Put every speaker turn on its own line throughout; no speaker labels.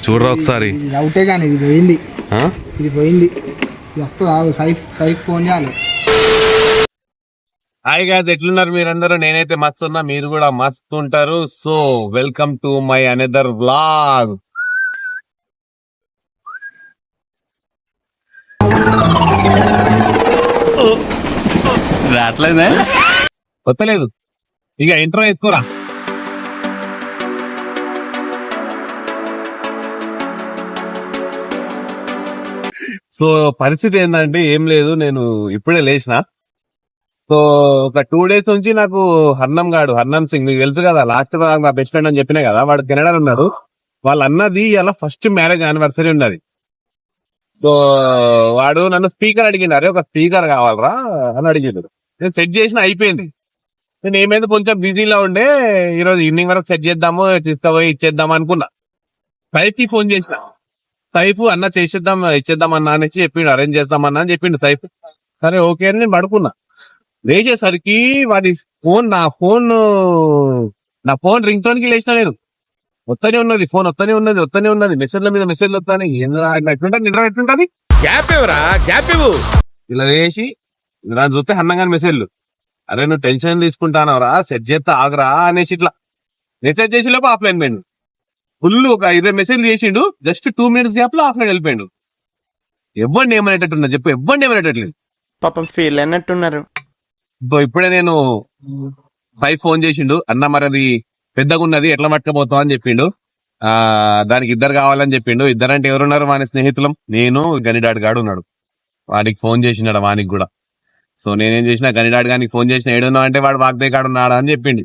చూడరా ఒకసారి.
అవుటే కానీ ఇది పోయింది, ఇది పోయింది. సైఫ్ ఫోన్ చేయాలి.
హాయ్ గాయ్స్, ఎట్లున్నారు మీరందరూ? నేనైతే మస్తు ఉన్నా, మీరు కూడా మస్తు ఉంటారు. So welcome to my another vlog. రాట్లేదే, కొత్తలేదు. ఇక ఇంట్రో వేసుకోరా. సో పరిస్థితి ఏంటంటే ఏం లేదు, నేను ఇప్పుడే లేచిన. సో ఒక 2 days నుంచి నాకు హర్నం సింగ్ మీకు తెలుసు కదా, లాస్ట్ నా బెస్ట్ ఫ్రెండ్ అని చెప్పినా కదా, వాడు కెనడాలో ఉన్నాడు. వాళ్ళ అన్నది అలా ఫస్ట్ మ్యారేజ్ యానివర్సరీ ఉన్నది. సో వాడు నన్ను స్పీకర్ అడిగిండు, అరే ఒక స్పీకర్ కావాలరా అని అడిగిండు. నేను సెట్ చేసిన, అయిపోయింది. నేను ఏమైంది కొంచెం బిజీలో ఉండే, ఈరోజు ఈవినింగ్ వరకు సెట్ చేద్దాము, తీసుకుపోయి ఇచ్చేద్దాం అనుకున్నా. సైఫ్ కి ఫోన్ చేసిన. సైఫ్ అన్న ఇచ్చేద్దాం అన్నా అనేసి చెప్పిండు, అరేంజ్ చేద్దామన్నా అని చెప్పిండు సైఫ్. సరే ఓకే అని నేను పడుకున్నా. లేచేసరికి వాడి నా ఫోన్ రింగ్ టోన్ కి లేచిన. నేను వస్తూనే ఉన్నది, ఫోన్ వస్తూనే ఉన్నది, మెసేజ్ల మీద మెసేజ్లు వస్తానే. ఎట్లుంటది నిద్ర, ఎట్లుంటది? గ్యాప్ ఇవ్వరా, గ్యాప్ ఇవ్వు. ఇలా వేసి నా చూస్తే అన్నగాని మెసేజ్లు, అరే నువ్వు టెన్షన్ తీసుకుంటానవరా, సెట్ చేస్తా ఆగరా అనేసి ఇట్లా మెసేజ్ చేసి లోపు ఆఫ్లైన్ పోయిండు. ఫుల్ ఒక 20 మెసేజ్లు చేసిండు, జస్ట్ 2 minutes గ్యాప్ లో ఆఫ్లైన్ వెళ్ళిపోయిండు. ఎవరిని ఏమనేటట్టున్నా చెప్పు, ఎవరిని ఏమనేటట్లేదు.
పాపం ఫీల్ అయినట్టున్నారు.
సో ఇప్పుడే నేను సైఫ్ ఫోన్ చేసిండు, అన్న మరి అది పెద్దగా ఉన్నది ఎట్లా పట్టుకపోతావు అని చెప్పిండు. దానికి 2 కావాలని చెప్పిండు. 2 అంటే ఎవరున్నారు? వాని స్నేహితులం, నేను గనిడాడ్ గాడు ఉన్నాడు. వానికి ఫోన్ చేసినాడు, వానికి కూడా. సో నేనేం చేసిన, గనిడాడ్ గానికి ఫోన్ చేసిన, ఏడున్నావు అంటే వాడు వాగ్దే కాడు ఉన్నాడా అని చెప్పిండు.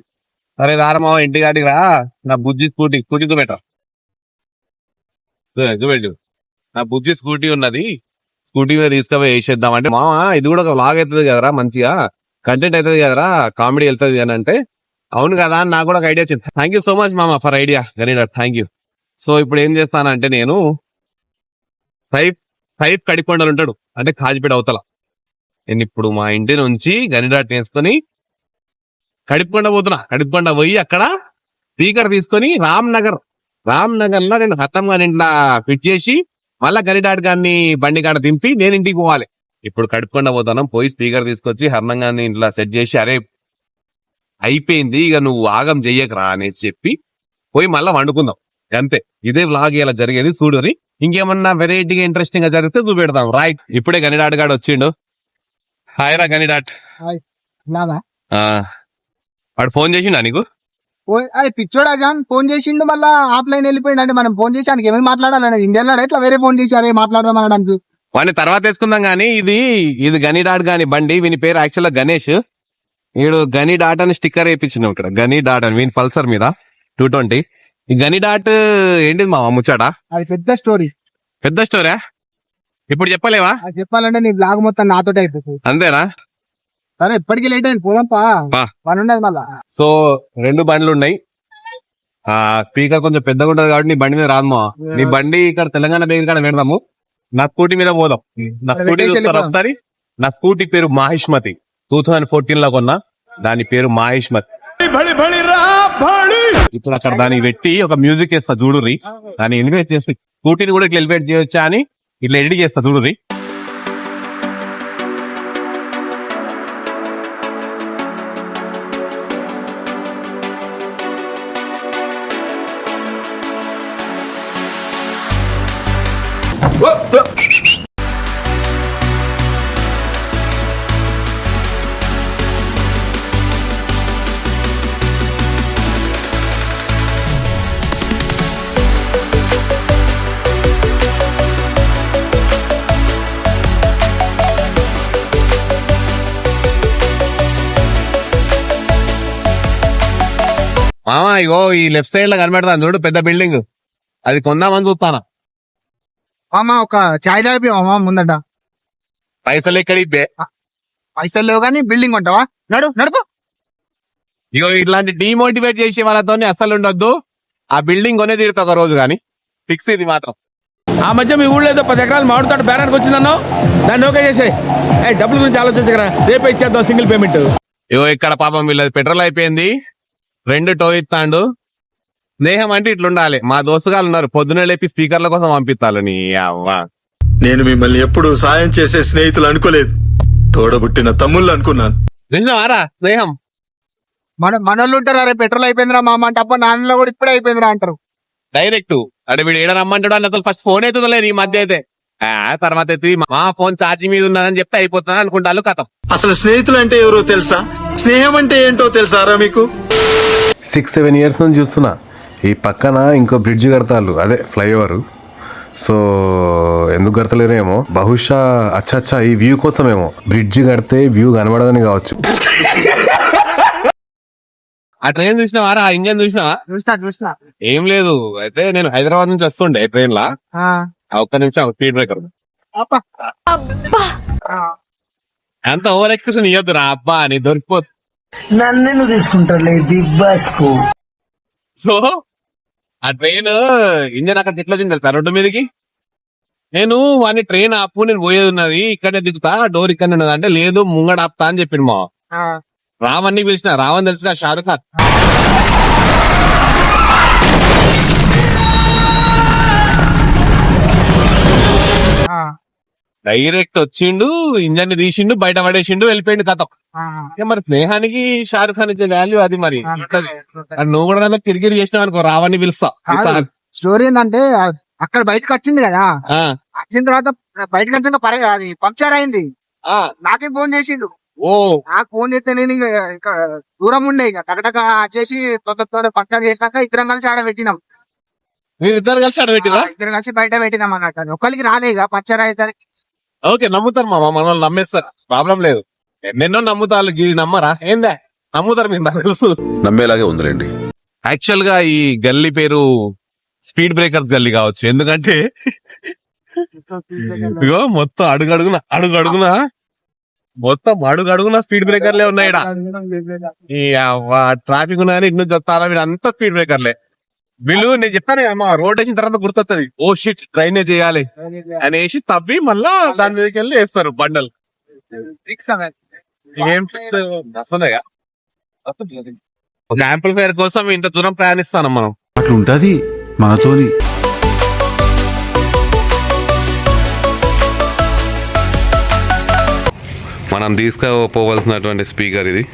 సరే రారమా ఇంటి కాడికి రా, నా బుజ్జి స్కూటీ చూపెట్టు, నా బుజ్జి స్కూటీ ఉన్నది, స్కూటీ మీద తీసుకుపోయి వేసేద్దాం అంటే, మామ ఇది కూడా ఒక వ్లాగ్ అవుతుంది కదరా, మంచిగా కంటెంట్ అవుతుంది కదరా, కామెడీ వెళ్తుంది అని అంటే, అవును కదా అని నాకు కూడా ఒక ఐడియా వచ్చింది. థ్యాంక్ యూ సో మచ్ మామ ఫర్ ఐడియా గనిడాడ్, థ్యాంక్ యూ. సో ఇప్పుడు ఏం చేస్తానంటే, నేను సైఫ్ కడికొండలు ఉంటాడు అంటే కాజిపేట అవతల, నేను ఇప్పుడు మా ఇంటి నుంచి గనిడాడ్ వేసుకొని కడిపకొండ పోతున్నా. కడిపకొండ పోయి అక్కడ స్పీకర్ తీసుకొని రామ్ నగర్ లో నేను హత్తం గారి ఇంట్లో ఫిట్ చేసి మళ్ళా గనిడాడ్ గారిని బండి కాడ దింపి నేను ఇంటికి పోవాలి. ఇప్పుడు కడుపుకొండ పోతాను, పోయి స్పీకర్ తీసుకొచ్చి హర్నంగాన్ని ఇంట్లో సెట్ చేసి, అరే అయిపోయింది ఇక నువ్వు ఆగం చెయ్యకరా అనేసి చెప్పి పోయి మళ్ళా వండుకుందాం. అంతే, ఇదే వ్లాగ్ ఇలా జరిగేది. చూడురి, ఇంకేమన్నా వెరైటీగా ఇంట్రెస్టింగ్ గా జరిగితే చూపెడదాం. రైట్, ఇప్పుడే గనిడాడ్ గాడు వచ్చిండు. హాయ్ రా గనిడాడ్. వాడు ఫోన్ చేసిండా నీకు?
అరే పిచ్చోడా జాన్, ఫోన్ చేసిండు మళ్ళా ఆఫ్లైన్ వెళ్ళిపోయిండు. అంటే మనం ఫోన్ చేసి ఏమైనా మాట్లాడాలి, ఇండియాలో ఇట్లా వేరే ఫోన్ చేసి అరే మాట్లాడదాం అనడానికి.
వాడిని తర్వాత వేసుకుందాం గానీ, ఇది గనిడాడ్ గాని బండి, వీని పేరు యాక్చువల్ గా గణేష్. వీడు గనిడాట్ అని స్టిక్కర్ వేయించిన ఇక్కడ, గనిడాట్ అని వీని పల్సర్ మీద 220. ఈ గనిడాట్ ఏంటిది మా ముచ్చాడా? అది
పెద్ద
స్టోరీ. ఇప్పుడు చెప్పలేవా?
చెప్పాలంటే నీ బ్లాగ్ మొత్తం నాతోటి అయిపోతుంది.
అంతేనా?
సరే ఎప్పటికీ లేట్ అయింది, పోదాంపా, పని ఉండదు మళ్ళా.
సో 2 బండ్లు ఉన్నాయి. స్పీకర్ కొంచెం పెద్దగా ఉంటది కాబట్టి నీ బండి మీద రాదమ్మా. నీ బండి ఇక్కడ తెలంగాణ బేగర్ కాడ పెడదాము, నా స్కూటీ మీద పోదాం. నా స్కూటీ ఒకసారి. నా స్కూటీ పేరు మాహిష్మతి, 2014 లో కొన్నా. దాని పేరు మాహిష్మతి. ఇప్పుడు అక్కడ దాన్ని పెట్టి ఒక మ్యూజిక్ వేస్తా చూడుర్రి. దాన్ని ఎలివేట్ చేసి స్కూటీని కూడా ఇట్లా ఎలివేట్ చేయొచ్చా అని ఇట్లా ఎడిట్ చేస్తా చూడుర్రి. మామా ఇగో ఈ లెఫ్ట్ సైడ్ లో కనబెడతాను చూడు, పెద్ద బిల్డింగ్, అది కొందామని చూస్తానా.
మామా ఒక చాయ్ తాగిపోయావా ముందట?
పైసలు ఎక్కడి?
పైసలు లేవు కానీ బిల్డింగ్ కొంటావా? నడుపు.
ఇగో ఇట్లాంటి డిమోటివేట్ చేసే వాళ్ళతో అసలు ఉండొద్దు. ఆ బిల్డింగ్ కొనే తీరుతా ఒక రోజు కానీ, ఫిక్స్ ఇది మాత్రం.
ఆ మధ్య మీ ఊళ్ళో ఏదో 10 ఎకరాలు మామిడితోట బేరానికి వచ్చిందన్నో, దాన్ని ఓకే చేసే. డబ్బుల గురించి ఆలోచించగరా, రేపే ఇచ్చేద్దాం సింగిల్ పేమెంట్.
ఇగో ఇక్కడ పాపం వీళ్ళది పెట్రోల్ అయిపోయింది, 2 టో ఇస్తాండు. స్నేహం అంటే ఇట్లుండాలి. మా దోస్తుగాళ్ళు ఉన్నారు, పొద్దున లేపి స్పీకర్ల కోసం పంపిస్తాను. నీ అవ్వ
నేను మిమ్మల్ని ఎప్పుడు సాయం చేసే స్నేహితులు అనుకోలేదు, తోడబుట్టిన తమ్ముళ్ళు అనుకున్నాను.
చూసినావారా స్నేహం?
మనోళ్ళు ఉంటారు, అరే పెట్రోల్ అయిపోయిందిరా మామ అంటే అప్ప నాన్నలో కూడా ఇప్పుడే అయిపోయిందిరా అంటారు
డైరెక్ట్. అంటే వీడు ఏడ రమ్మంటాడు అని అసలు ఫస్ట్ ఫోన్ అవుతుందో లేదు ఈ మధ్య అయితే. తర్వాత అయితే మా ఫోన్ ఛార్జింగ్ మీద ఉన్నదని చెప్తే అయిపోతుందని అనుకుంటాను. కథం.
అసలు స్నేహితులు అంటే ఎవరో తెలుసా? స్నేహం అంటే ఏంటో తెలుసారా మీకు?
6-7 years నుంచి చూస్తున్నా. ఈ పక్కన ఇంకో బ్రిడ్జ్ కడతారు, అదే ఫ్లైఓవర్. సో ఎందుకు కడతలేరేమో, బహుశా అచ్చా ఈ వ్యూ కోసమేమో. బ్రిడ్జ్ కడితే వ్యూ కనబడదని కావచ్చు.
ఆ ట్రైన్ చూసినావారా? ఆ ఇంజన్ చూసినావా?
చూసినా
ఏం లేదు, అయితే నేను హైదరాబాద్ నుంచి వస్తుండే ట్రైన్ లా. ఒక్క నిమిషం స్పీడ్ బ్రేకర్. అంత ఓవర్ ఎక్స్ప్రెషన్ ఇవ్వద్దురా అబ్బా, నీ దొరికిపోతు.
నన్ను తీసుకుంటారులే బిగ్ బాస్ కు.
సో ఆ ట్రైన్ ఇంజన్ అక్కడ ఎట్లా తింది రోడ్డు మీదకి. నేను వాని ట్రైన్ ఆపు, నేను పోయేది ఉన్నది ఇక్కడే దిగుతా, డోర్ ఇక్కడ ఉన్నది అంటే లేదు ముంగడ ఆపుతా అని చెప్పిండు. మా రావణ్ణి పిలిచిన, రావణ్ తెలిసిన షారుఖ్ ఖాన్. డైరెక్ట్ వచ్చిండు, ఇంజన్ ని తీసిండు, బయట పడేసిండు, వెళ్ళిపోయిండు. కథ. మరి స్నేహానికి షారుఖ్ ఖాన్ ఇచ్చే వాల్యూ అది. మరి నువ్వు కూడా నన్ను తిరిగి చేసినావు అనుకో, రావణ్ణి పిలుస్తా.
స్టోరీ ఏంటంటే అక్కడ బయటకు వచ్చింది కదా, వచ్చిన తర్వాత బయటకు వచ్చాక అది పంక్చర్ అయింది. నాకే ఫోన్ చేసిండు. నాకు ఫోన్ చేస్తే నేను ఇంకా దూరం ఉండే, ఇక టకటక చేసి తొందర పంక్చర్ చేసినాక ఇద్దరం కలిసి ఆడ పెట్టినాం.
మీరిద్దరు కలిసి ఆడ పెట్టినా?
ఇద్దరు కలిసి బయట పెట్టినాం అన్నట్టు. ఒకరికి రాలే ఇక పంక్చర్ అయితే.
ఓకే, నమ్ముతారు మా మన వాళ్ళు, నమ్మేస్తారు, ప్రాబ్లం లేదు. ఎన్నెన్నో నమ్ముతారు, నమ్మరా ఏందా? నమ్ముతారు, మీరు నాకు తెలుసు.
నమ్మేలాగే ఉందిలేండి.
యాక్చువల్ గా ఈ గల్లీ పేరు స్పీడ్ బ్రేకర్స్ గల్లీ కావచ్చు, ఎందుకంటే ఇగో మొత్తం అడుగడుగున మొత్తం అడుగడుగున స్పీడ్ బ్రేకర్లే ఉన్నాయి. ట్రాఫిక్ ఉన్నాయని ఇన్ని చెప్తారా, వీడు అంతా స్పీడ్ బ్రేకర్లే. వీళ్ళు నేను చెప్తాను కదా, రోడ్ వేసిన తర్వాత గుర్తొస్తుంది, ఓ షిట్ డ్రైనేజ్ చేయాలి అనేసి తవ్వి మళ్ళా దాని మీదకి వెళ్ళి వేస్తారు బండలు. ఏం వస్తున్నాయా? ఒక యాంప్లిఫైర్ కోసం ఇంత దూరం ప్రయాణిస్తాను మనం.
అట్లుంటది మనతోని. మనం తీసుకుపోవలసినటువంటి స్పీకర్ ఇది.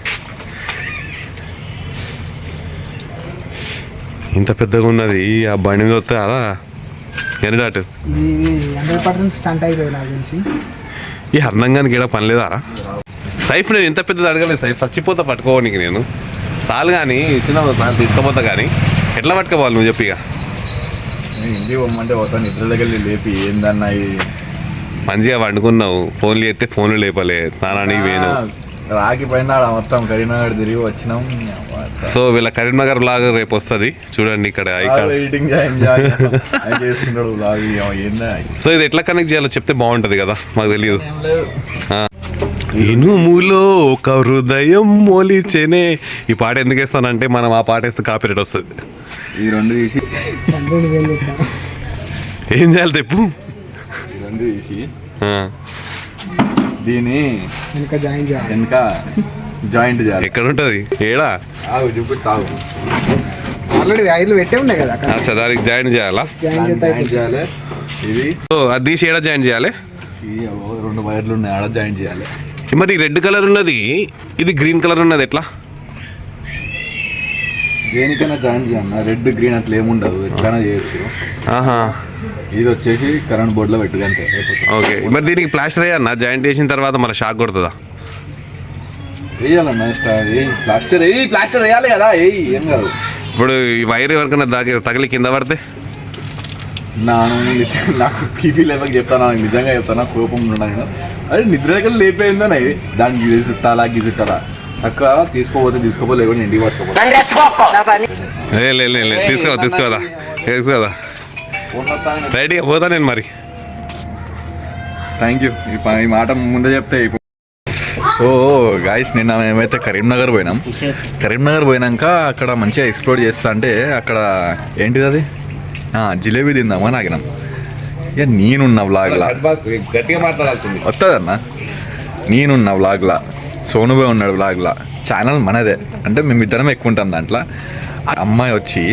ఇంత పెద్దగా ఉన్నది, ఆ బండి మీద వస్తే అలా ఎనడాటు
100% స్టంట్ అయిపోయి నాకు తెలిసి.
ఈ హర్నంగానికి ఏడా పని లేదారా? సైఫ్ నేను ఇంత పెద్దది అడగలేదు సైఫ్, చచ్చిపోతా పట్టుకోవడానికి నేను చాలు. కానీ చిన్న తీసుకుపోతా, కానీ ఎట్లా పట్టుకోవాలి నువ్వు చెప్పి. ఇక
ఇంటికి పోమంటే పోతాను, నిద్ర దగ్గర లేపి ఏందన్నా
మంచిగా వండుకున్నావు, ఫోన్లు చేస్తే ఫోన్లు లేపలే, స్నానానికి వేను.
రాకి పైన మొత్తం కరీంనగర్ తిరిగి వచ్చినాం.
సో వీళ్ళ కరీంనగర్ బ్లాగ్ రేపు వస్తుంది చూడండి. ఇక్కడ సో ఇది ఎట్లా కనెక్ట్ చేయాలో చెప్తే బాగుంటది కదా, మాకు తెలియదు. ఇనుములో ఒక హృదయం మొలిచెనే. ఈ పాట ఎందుకు వేస్తానంటే మనం ఆ పాట వేస్తే కాపీరైట్ వస్తుంది.
ఈ రెండు తీసి
ఏం చేయాలి తెప్పు?
ఈ రెండు తీసి దీని వెనక జాయింట్ చేయాలి.
ఎక్కడ ఉంటది? ఏడా
చూపిస్తావు?
ఆల్రెడీ వైర్లు పెట్టే ఉన్నాయి కదా అక్కడ.
అచ్చా, దానికి జాయింట్ చేయాలా?
జాయింట్ చేయాలి. ఇది
అది తీసి ఏడా జాయింట్ చేయాలి?
ఈ రెండు వైర్లు ఉన్నాయి, ఆడ జాయింట్ చేయాలి.
మరి రెడ్ కలర్ ఉన్నది, ఇది గ్రీన్ కలర్ ఉన్నది, ఎట్లా?
దేనికైనా జాయింట్ చేయాలి, రెడ్ గ్రీన్ అట్లా ఏముండదు, ఎట్లైనా చేయొచ్చు.
ఆహా,
ఇది వచ్చేసి కరెంట్ బోర్డులో పెట్టుకుంటే.
ఓకే, మరి దీనికి ప్లాస్టర్ వేయన్నా? జాయింట్ చేసిన తర్వాత మన షాక్ కొడుతుందా?
వేయాలన్నా ప్లాస్టర్ ప్లాస్టర్ వేయాలి కదా, ఏం కాదు.
ఇప్పుడు ఈ వైర్ ఎవరికైనా తగిలి కింద పడితే
నాకు పీపీ లేవకి చెప్తాను, నాకు నిజంగా చెప్తాను, కోపం ఉన్నాను. అదే నిద్ర దగ్గర లేపేయిందని దానికి గిది చుట్టాలా గిజుట్టాలా, చక్కగా తీసుకోపోతే తీసుకోపోతే లేకుండా ఇంటికి పట్టుకోపోతే
తీసుకోదా రైట్గా పోతా నేను మరి.
థ్యాంక్ యూ, ఈ మాట ముందే చెప్తే. సో గాయస్, నిన్న మేమైతే కరీంనగర్ పోయినాం. కరీంనగర్ పోయినాక అక్కడ మంచిగా ఎక్స్ప్లోర్ చేస్తా అంటే అక్కడ ఏంటిది అది జిలేబీ తిందామని ఆగినాం. ఇక నేనున్న వ్లాగ్లా
గట్టిగా మాట్లాడాల్సింది
వస్తుందన్న, నేనున్న వ్లాగ్లా, సోనుబాయ్ ఉన్నాడు వ్లాగ్లా. ఛానల్ మనదే, అంటే మేమిద్దరం ఎక్కువ ఉంటాం దాంట్లో. అమ్మాయి వచ్చి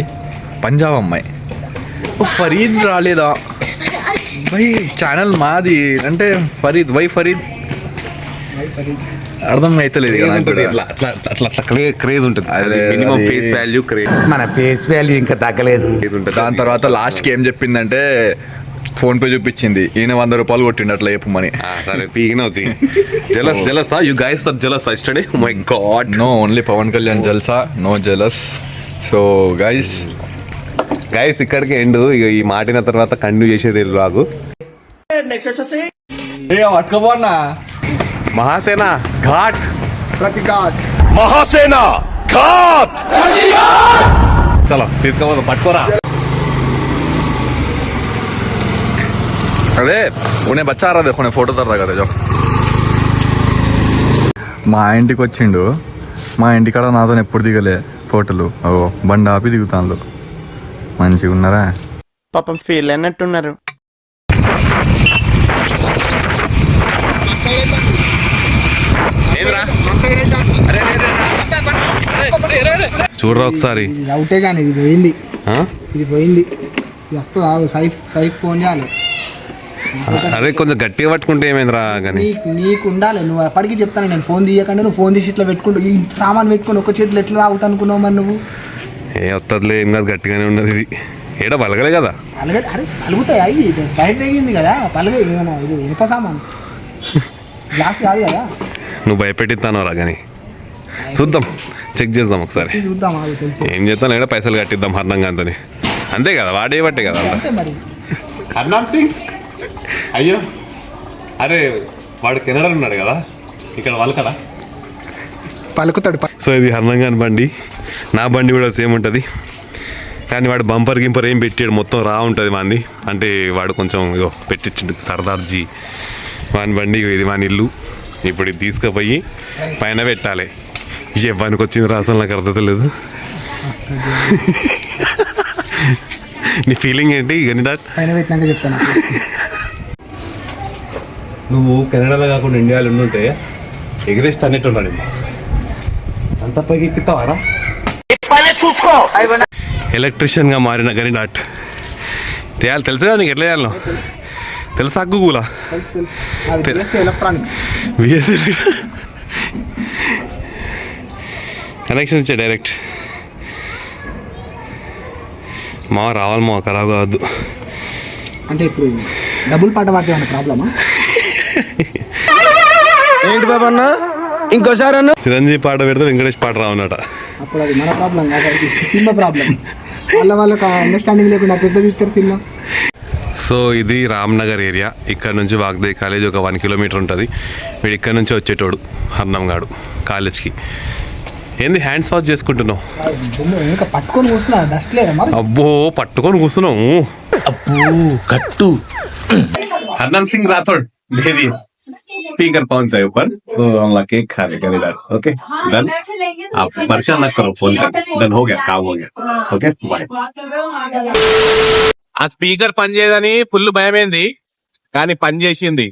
పంజాబ్ అమ్మాయి. ఫరీద్ రాలేదా భయ్? ఛానల్ మాది అంటే ఫరీద్ వై ఫరీద్ అర్థం అయితలేదు కదా నాకు కూడా.
అట్లా క్రేజ్ ఉంటుంది, మినిమం ఫేస్ వాల్యూ క్రేజ్
మన ఫేస్ వాల్యూ ఇంకా తగ్గలేదు.
ఉంటుంది.
దాని తర్వాత లాస్ట్కి ఏం చెప్పిందంటే ఫోన్ పే చూపించింది, ఈయన 100 రూపాయలు కొట్టిండు అట్లా చెప్పమని.
సరే పీకినవుతుంది. Jalsa you guys are jealous yesterday? Oh my god.
No, only Pawan Kalyan Jalsa, no jealous. So guys
ఇక్కడికి ఎండు. ఇక ఈ మాటిన తర్వాత కంటిన్యూ చేసేది రాగు.
పట్టుకోపోన్నా
మహాసేన ఘాట్,
మహాసేన ఘాట్.
చలో తీసుకోవద్దు, పట్టుకోరా.
అదే ఉనే బచ్చా రా దేఖో ఫోటో తర్రా కదా జో. మా ఇంటికి వచ్చిండు, మా ఇంటికాడ నాతో ఎప్పుడు దిగలే ఫోటోలు. ఓ బండి ఆపి దిగుతాను. మంచిగా ఉన్నారా?
పాపం ఫీల్ అయినట్టున్నారు.
చూడరా ఒకసారి.
అవుటే కానీ ఇది పోయింది,
ఆ?
ఇది పోయింది. ఇది వస్తుందా? సైఫ్ ఫోన్ చేయాలి.
అరే కొంచెం గట్టిగా పట్టుకుంటే ఏమైందిరా కానీ.
నీకు ఉండాలి. నువ్వు అప్పటికి చెప్తాను, నేను ఫోన్ తీయకంటే నువ్వు ఫోన్ తీసి ఇట్లా పెట్టుకుంటూ ఈ సామాన్ పెట్టుకుని ఒక చేతిలో ఎట్లా తాగుతా అనుకున్నావు మరి నువ్వు?
ఏ వస్తుందిలే, ఏం కాదు, గట్టిగానే ఉన్నది. ఇది ఏడా పలగలే కదా.
అరే పలుగుతాయా? ఇది బయట తెగింది కదా, పలగ ఏమన్నా ఇది ఇనుప సామాన్, గ్లాస్ కాదు కదా.
నువ్వు భయపెట్టిస్తాను రా కానీ. చూద్దాం, చెక్ చేద్దాం ఒకసారి.
చూద్దాం,
ఏం చేస్తాను, ఏడా పైసలు కట్టిద్దాం హర్నంగాంతోని. అంతే కదా, వాడే బట్టే కదా.
అంతే మరి.
హర్నామ్ సింగ్ అయ్యో, అరే వాడు కెనడా ఉన్నాడు కదా, ఇక్కడ వాళ్ళు కదా
పలుకుతాడు.
సో ఇది హర్నంగాన్ బండి, నా బండి కూడా సేమ్ ఉంటుంది. కానీ వాడు బంపర్ గింపర్ ఏం పెట్టాడు, మొత్తం రా ఉంటుంది వాడిని. అంటే వాడు కొంచెం ఇగో పెట్టించిండు సర్దార్జీ వాని బండి. ఇది వాని ఇల్లు. ఇప్పుడు ఇది తీసుకుపోయి పైన పెట్టాలి. ఇవ్వడానికి వచ్చింది రా, అసలు నాకు అర్థం లేదు. నీ ఫీలింగ్ ఏంటి గనిడాట్?
పైన పెట్టినాక చెప్తాను.
నువ్వు కెనడాలో కాకుండా ఇండియాలో ఉండుంటే ఎగరేస్ట్ అన్నట్టు ఉన్నాడు. అంత పైకి ఎక్కుతావారా? ఎలక్ట్రీషియన్గా మారిన గనిడాట్ చేయాలి. తెలుసు కదా నీకు ఎట్లా చేయాలో? తెలుసా గూగులా?
ఎలక్ట్రానిక్స్
బిఎస్సి కనెక్షన్ ఇచ్చా డైరెక్ట్. మా రావాలి, మా ఖరాబ్ కావద్దు.
అంటే ఇప్పుడు డబుల్ పాట పాటే ఉన్న ప్రాబ్లమా
ఏంటి బాబా అన్న ఇంకోసారి అన్న?
చిరంజీవి పాట పెడితే వెంకటేష్ పాట రావునట.
అప్పుడు అది మన ప్రాబ్లం కాదు, అది సినిమా ప్రాబ్లం. వాళ్ళకి అండర్స్టాండింగ్ లేకుండా పెద్ద తీస్తారు సినిమా.
సో ఇది రామ్నగర్ ఏరియా. ఇక్కడ నుంచి వాగ్దేవి కాలేజ్ ఒక 1 కిలోమీటర్ ఉంటుంది. వీడు ఇక్కడ నుంచి వచ్చేటోడు హర్నంగాడు కాలేజ్కి. ఏంది హ్యాండ్స్ వాష్ చేసుకుంటున్నావు?
ఇంకా పట్టుకొని కూర్చున్నా, డస్ట్ లేదా మరి?
అబ్బో పట్టుకొని కూర్చున్నావు.
కట్టు
हरनाम सिंह राठौड़ दे दिए स्पीकर पहुंच जाए ऊपर तो हम लोग केक खा रहे करेदार. Okay done. आप परेशान मत करो, फोन कर. डन हो गया, काम हो गया. Okay bye. ఆ స్పీకర్ పని చేయదని ఫుల్ భయమైంది, కానీ పని చేసింది.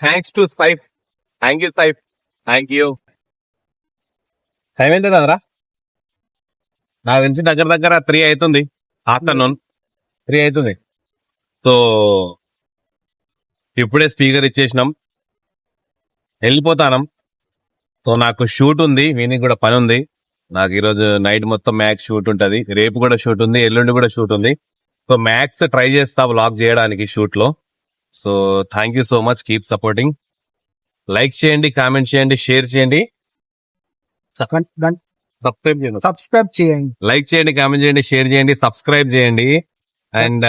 Thanks to Saif. Thank you Saif, thank you. Time ఎంత కదరా? నాకు నుంచి దగ్గర 3 అవుతుంది. ఆఫ్టర్నూన్ 3 అవుతుంది. సో ఇప్పుడే స్పీకర్ ఇచ్చేసినాం, వెళ్ళిపోతానం. సో నాకు షూట్ ఉంది, వీనికి కూడా పని ఉంది. నాకు ఈరోజు నైట్ మొత్తం మ్యాక్స్ షూట్ ఉంటుంది, రేపు కూడా షూట్ ఉంది, ఎల్లుండి కూడా షూట్ ఉంది. సో మ్యాక్స్ ట్రై చేస్తా వ్లాగ్ చేయడానికి షూట్ లో. So thank you so much, keep supporting. Like చేయండి, కామెంట్ చేయండి, షేర్ చేయండి, సబ్స్క్రైబ్ చేయండి.
సబ్స్క్రైబ్ చేయండి,
లైక్ చేయండి, కామెంట్ చేయండి, షేర్ చేయండి, సబ్స్క్రైబ్ చేయండి. అండ్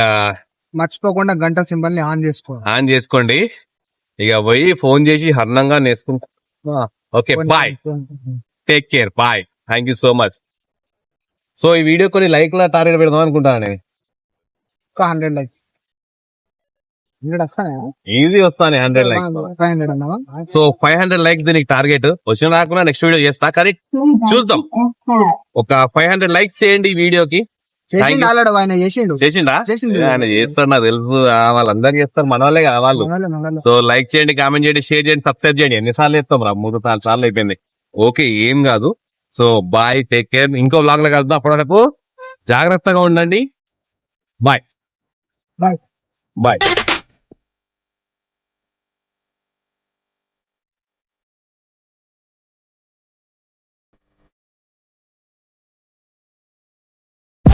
మర్చిపోకుండా గంట సింబల్ ని ఆన్
చేసుకోండి. ఇక పోయి ఫోన్ చేసి హర్నంగా నేర్చుకుంటా. Okay bye, take care, bye, thank you so much. So ఈ వీడియో కొన్ని లైక్ల టార్గెట్ పెడదాం అనుకుంటాను నేను.
100 లైక్స్
ఈజీ వస్తాను 100 లైక్స్.
500 అన్నావా?
సో 500 లైక్స్ దీనికి టార్గెట్. వచ్చిన రాకుండా నెక్స్ట్ వీడియో చేస్తా, కానీ చూద్దాం. ఒక 500 లైక్స్ చేయండి ఈ వీడియోకి.
చేసిండు ఆల్రెడీ, ఆయన
చేసిండా? ఆయన చేస్తాడు, నాకు తెలుసు. వాళ్ళందరూ చేస్తారు, మన వాళ్ళే కావాలి. సో లైక్ చేయండి, కామెంట్ చేయండి, షేర్ చేయండి, సబ్స్క్రైబ్ చేయండి. ఎన్నిసార్లు చేస్తాం రా? 3-4 సార్లు అయిపోయింది. ఓకే ఏం కాదు.
So bye, take care. ఇంకో బ్లాగ్ లో కలుద్దాం. అప్పటి వరకు జాగ్రత్తగా ఉండండి. Bye
Bye.
బాయ్.